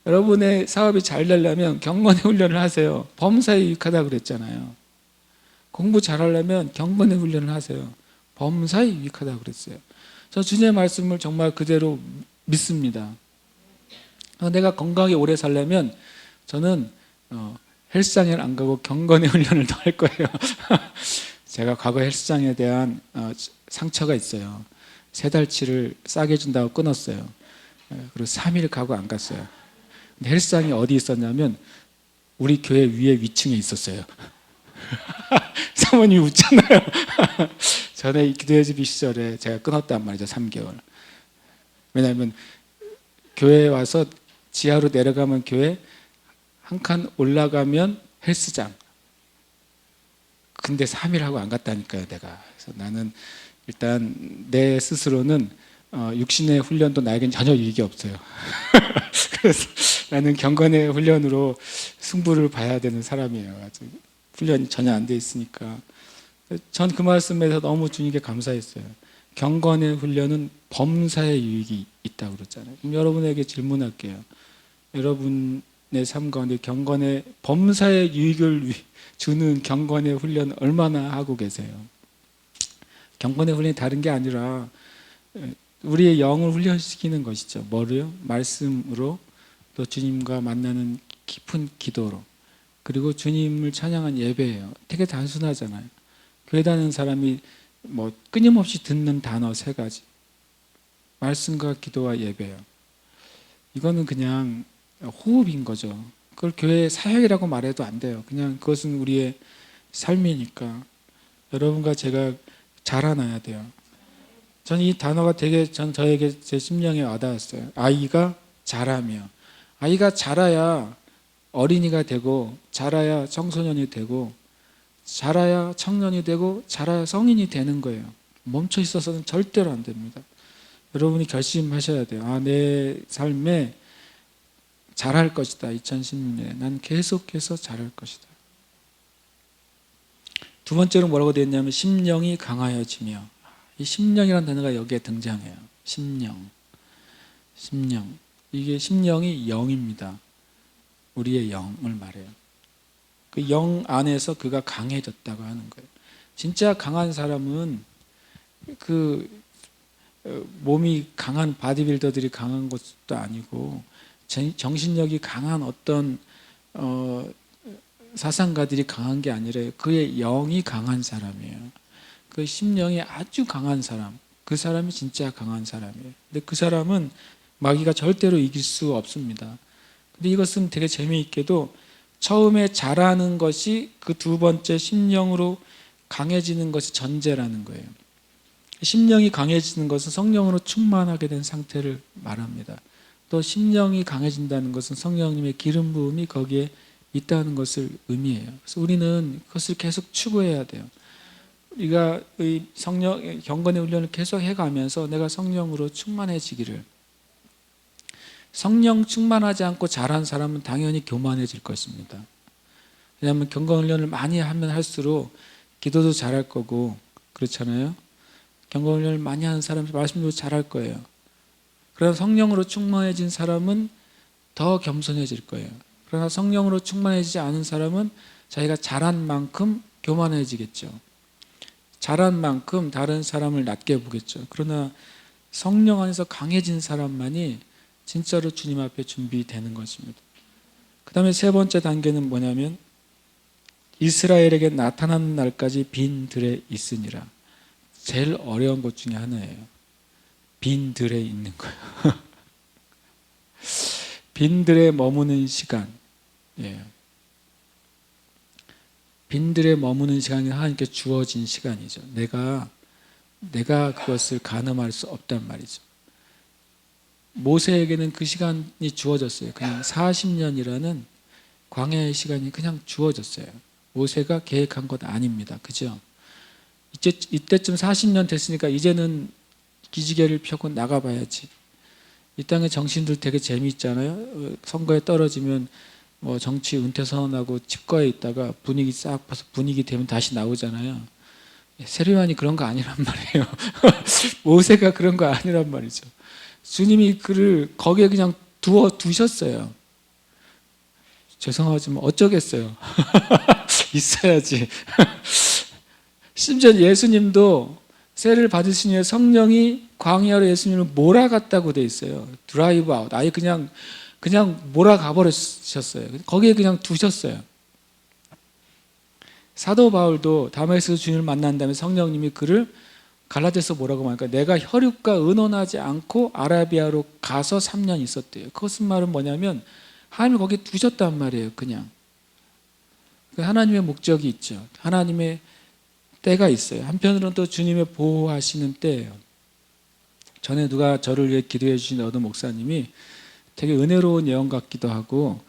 여러분의 사업이 잘 되려면 경건의 훈련을 하세요. 범사에 유익하다고 그랬잖아요. 공부 잘하려면 경건의 훈련을 하세요. 범사에 유익하다고 그랬어요. 저 주님의 말씀을 정말 그대로 믿습니다. 내가 건강하게 오래 살려면 저는 헬스장에 안 가고 경건의 훈련을 더 할 거예요. 제가 과거 헬스장에 대한 상처가 있어요. 3달치를 싸게 준다고 끊었어요. 그리고 3일 가고 안 갔어요. 근데 헬스장이 어디 있었냐면 우리 교회 위에 위층에 있었어요. 사모님이 웃잖아요. 전에 기도의 집 시절에 제가 끊었단 말이죠. 3개월. 왜냐하면 교회에 와서 지하로 내려가면 교회, 한 칸 올라가면 헬스장. 근데 3일 하고 안 갔다니까요, 내가. 그래서 나는 일단 내 스스로는 육신의 훈련도 나에겐 전혀 유익이 없어요. 그래서 나는 경건의 훈련으로 승부를 봐야 되는 사람이에요. 아직 훈련이 전혀 안 돼 있으니까. 전 그 말씀에서 너무 주님께 감사했어요. 경건의 훈련은 범사의 유익이 있다고 그랬잖아요. 그럼 여러분에게 질문할게요. 여러분의 삶 가운데 경건의 범사의 유익을 주는 경건의 훈련 얼마나 하고 계세요? 경건의 훈련이 다른 게 아니라 우리의 영을 훈련시키는 것이죠. 뭐로요? 말씀으로, 또 주님과 만나는 깊은 기도로, 그리고 주님을 찬양한 예배예요. 되게 단순하잖아요. 교회 다니는 사람이 끊임없이 듣는 단어 3가지. 말씀과 기도와 예배예요. 이거는 그냥 호흡인 거죠. 그걸 교회의 사역이라고 말해도 안 돼요. 그냥 그것은 우리의 삶이니까 여러분과 제가 자라나야 돼요. 저는 이 단어가 되게 저에게 제 심령에 와닿았어요. 아이가 자라며. 아이가 자라야 어린이가 되고, 자라야 청소년이 되고, 자라야 청년이 되고, 자라야 성인이 되는 거예요. 멈춰 있어서는 절대로 안 됩니다. 여러분이 결심하셔야 돼요. 내 삶에 자랄 것이다. 2016년에 난 계속해서 자랄 것이다. 2번째로 뭐라고 되어 있냐면 심령이 강하여지며. 이 심령이라는 단어가 여기에 등장해요. 심령. 이게 심령이 영입니다. 우리의 영을 말해요. 그 영 안에서 그가 강해졌다고 하는 거예요. 진짜 강한 사람은 몸이 강한 바디빌더들이 강한 것도 아니고 정신력이 강한 어떤 사상가들이 강한 게 아니라 그의 영이 강한 사람이에요. 그 심령이 아주 강한 사람, 그 사람이 진짜 강한 사람이에요. 근데 그 사람은 마귀가 절대로 이길 수 없습니다. 근데 이것은 되게 재미있게도 처음에 잘하는 것이 그 두 번째 심령으로 강해지는 것이 전제라는 거예요. 심령이 강해지는 것은 성령으로 충만하게 된 상태를 말합니다. 또 심령이 강해진다는 것은 성령님의 기름 부음이 거기에 있다는 것을 의미해요. 그래서 우리는 그것을 계속 추구해야 돼요. 우리가 이 성령 경건의 훈련을 계속 해가면서 내가 성령으로 충만해지기를. 성령 충만하지 않고 잘한 사람은 당연히 교만해질 것입니다. 왜냐하면 경건 훈련을 많이 하면 할수록 기도도 잘할 거고 그렇잖아요. 경건 훈련을 많이 하는 사람이 말씀도 잘할 거예요. 그러나 성령으로 충만해진 사람은 더 겸손해질 거예요. 그러나 성령으로 충만해지지 않은 사람은 자기가 잘한 만큼 교만해지겠죠. 잘한 만큼 다른 사람을 낮게 보겠죠. 그러나 성령 안에서 강해진 사람만이 진짜로 주님 앞에 준비되는 것입니다. 그 다음에 세 번째 단계는 뭐냐면 이스라엘에게 나타나는 날까지 빈 들에 있으니라. 제일 어려운 것 중에 하나예요. 빈 들에 있는 거예요. 빈 들에 머무는 시간. 예. 빈 들에 머무는 시간이 하나님께 주어진 시간이죠. 내가 그것을 가늠할 수 없단 말이죠. 모세에게는 그 시간이 주어졌어요. 그냥 40년이라는 광야의 시간이 그냥 주어졌어요. 모세가 계획한 것 아닙니다. 그죠? 이때쯤 40년 됐으니까 이제는 기지개를 펴고 나가봐야지. 이 땅의 정신들 되게 재미있잖아요. 선거에 떨어지면 뭐 정치 은퇴 선언하고 집거에 있다가 분위기 싹 봐서 분위기 되면 다시 나오잖아요. 세례요한이 그런 거 아니란 말이에요. 모세가 그런 거 아니란 말이죠. 주님이 그를 거기에 그냥 두셨어요. 죄송하지만 어쩌겠어요. 있어야지. 심지어 예수님도 세례를 받으신 후에 성령이 광야로 예수님을 몰아갔다고 돼 있어요. 드라이브 아웃. 아예 그냥 몰아가 버리셨어요. 거기에 그냥 두셨어요. 사도 바울도 다메섹에서 주님을 만난 다음에 성령님이 그를 갈라디아서 뭐라고 말할까? 내가 혈육과 의논하지 않고 아라비아로 가서 3년 있었대요. 그것은 말은 뭐냐면 하나님을 거기에 두셨단 말이에요. 그냥. 하나님의 목적이 있죠. 하나님의 때가 있어요. 한편으로는 또 주님의 보호하시는 때예요. 전에 누가 저를 위해 기도해 주신 어떤 목사님이 되게 은혜로운 예언 같기도 하고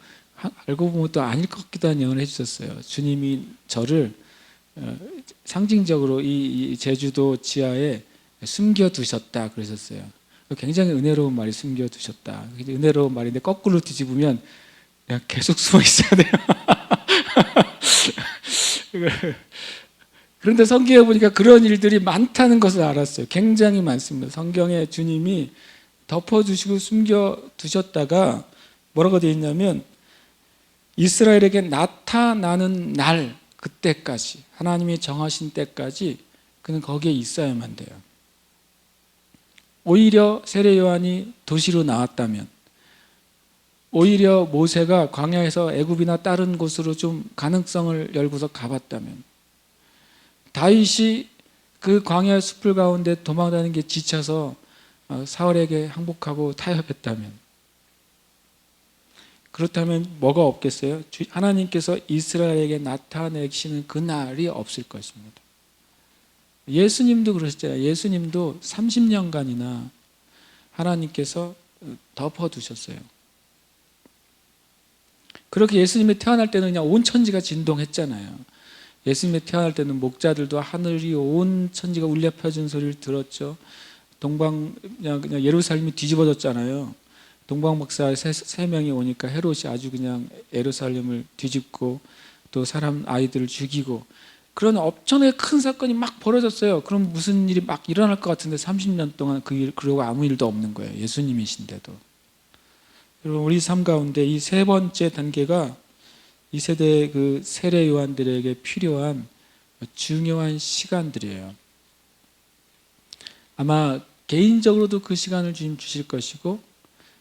알고 보면 또 아닐 것 같기도 한 예언을 해주셨어요. 주님이 저를 상징적으로 이 제주도 지하에 숨겨두셨다 그러셨어요. 굉장히 은혜로운 말이 숨겨두셨다. 은혜로운 말인데 거꾸로 뒤집으면 그냥 계속 숨어 있어야 돼요. 그런데 성경에 보니까 그런 일들이 많다는 것을 알았어요. 굉장히 많습니다. 성경에 주님이 덮어주시고 숨겨두셨다가 뭐라고 되어 있냐면 이스라엘에게 나타나는 날 그때까지 하나님이 정하신 때까지 그는 거기에 있어야만 돼요. 오히려 세례 요한이 도시로 나왔다면 오히려 모세가 광야에서 애굽이나 다른 곳으로 좀 가능성을 열고서 가봤다면 다윗이 그 광야의 숲을 가운데 도망다니는 게 지쳐서 사울에게 항복하고 타협했다면 그렇다면 뭐가 없겠어요? 하나님께서 이스라엘에게 나타내시는 그 날이 없을 것입니다. 예수님도 그러셨잖아요. 예수님도 30년간이나 하나님께서 덮어두셨어요. 그렇게 예수님이 태어날 때는 그냥 온 천지가 진동했잖아요. 예수님이 태어날 때는 목자들도 하늘이 온 천지가 울려 퍼진 소리를 들었죠. 그냥 예루살렘이 뒤집어졌잖아요. 동방 박사 세 명이 오니까 헤롯이 아주 그냥 예루살렘을 뒤집고 또 사람 아이들을 죽이고 그런 엄청나게 큰 사건이 막 벌어졌어요. 그럼 무슨 일이 막 일어날 것 같은데 30년 동안 그러고 아무 일도 없는 거예요. 예수님이신데도. 여러분 우리 삶 가운데 이 세 번째 단계가 이 세대의 그 세례 요한들에게 필요한 중요한 시간들이에요. 아마 개인적으로도 그 시간을 주님 주실 것이고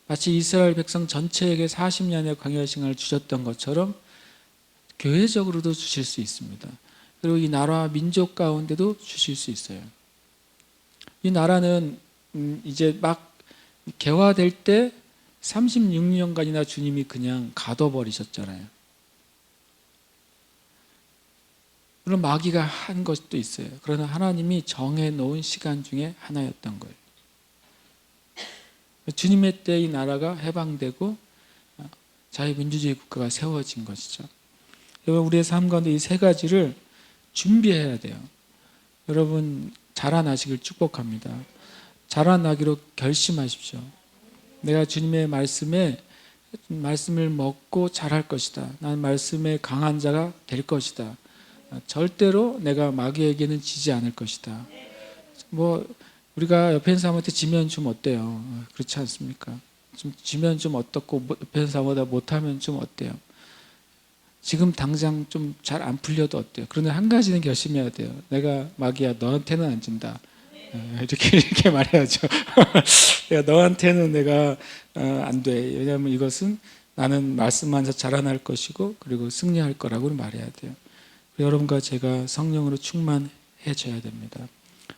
마치 이스라엘 백성 전체에게 40년의 광야 시간을 주셨던 것처럼 교회적으로도 주실 수 있습니다. 그리고 이 나라와 민족 가운데도 주실 수 있어요. 이 나라는 이제 막 개화될 때 36년간이나 주님이 그냥 가둬버리셨잖아요. 물론 마귀가 한 것도 있어요. 그러나 하나님이 정해놓은 시간 중에 하나였던 거예요. 주님의 때 이 나라가 해방되고 자유민주주의 국가가 세워진 것이죠. 여러분, 우리의 삶 가운데 이 세 가지를 준비해야 돼요. 여러분, 자라나시길 축복합니다. 자라나기로 결심하십시오. 내가 주님의 말씀을 먹고 자랄 것이다. 나는 말씀에 강한 자가 될 것이다. 절대로 내가 마귀에게는 지지 않을 것이다. 우리가 옆에 있는 사람한테 지면 좀 어때요? 그렇지 않습니까? 좀 지면 좀 어떻고, 옆에 있는 사람보다 못하면 좀 어때요? 지금 당장 좀 잘 안 풀려도 어때요? 그런데 한 가지는 결심해야 돼요. 내가 마귀야, 너한테는 안 진다. 이렇게 말해야죠. 너한테는 내가 안 돼. 왜냐하면 이것은 나는 말씀 안에서 자라날 것이고, 그리고 승리할 거라고 말해야 돼요. 여러분과 제가 성령으로 충만해져야 됩니다.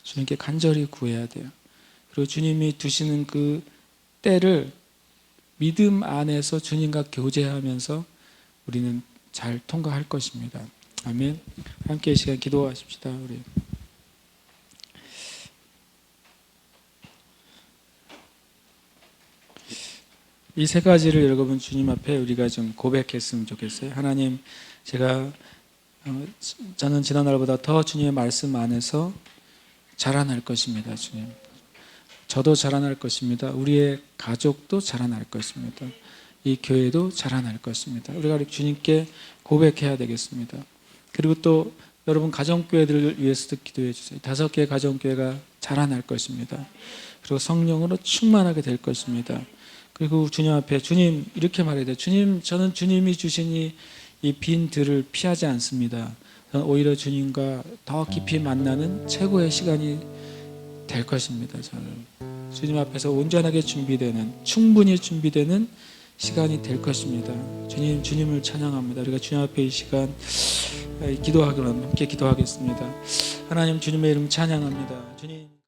주님께 간절히 구해야 돼요. 그리고 주님이 두시는 그 때를 믿음 안에서 주님과 교제하면서 우리는 잘 통과할 것입니다. 아멘. 함께 이 시간 기도하십시다. 우리 이 세 가지를 여러분 주님 앞에 우리가 좀 고백했으면 좋겠어요. 하나님, 저는 지난날보다 더 주님의 말씀 안에서 자라날 것입니다. 주님, 저도 자라날 것입니다. 우리의 가족도 자라날 것입니다. 이 교회도 자라날 것입니다. 우리가 주님께 고백해야 되겠습니다. 그리고 또 여러분 가정교회들을 위해서도 기도해 주세요. 5개의 가정교회가 자라날 것입니다. 그리고 성령으로 충만하게 될 것입니다. 그리고 주님 앞에, 주님 이렇게 말해야 돼요. 주님, 저는 주님이 주신 이 빈 들을 피하지 않습니다. 저는 오히려 주님과 더 깊이 만나는 최고의 시간이 될 것입니다. 저는 주님 앞에서 온전하게 준비되는, 충분히 준비되는 시간이 될 것입니다. 주님을 찬양합니다. 우리가 주님 앞에 이 시간 기도하기로 함께 기도하겠습니다. 하나님, 주님의 이름 찬양합니다. 주님.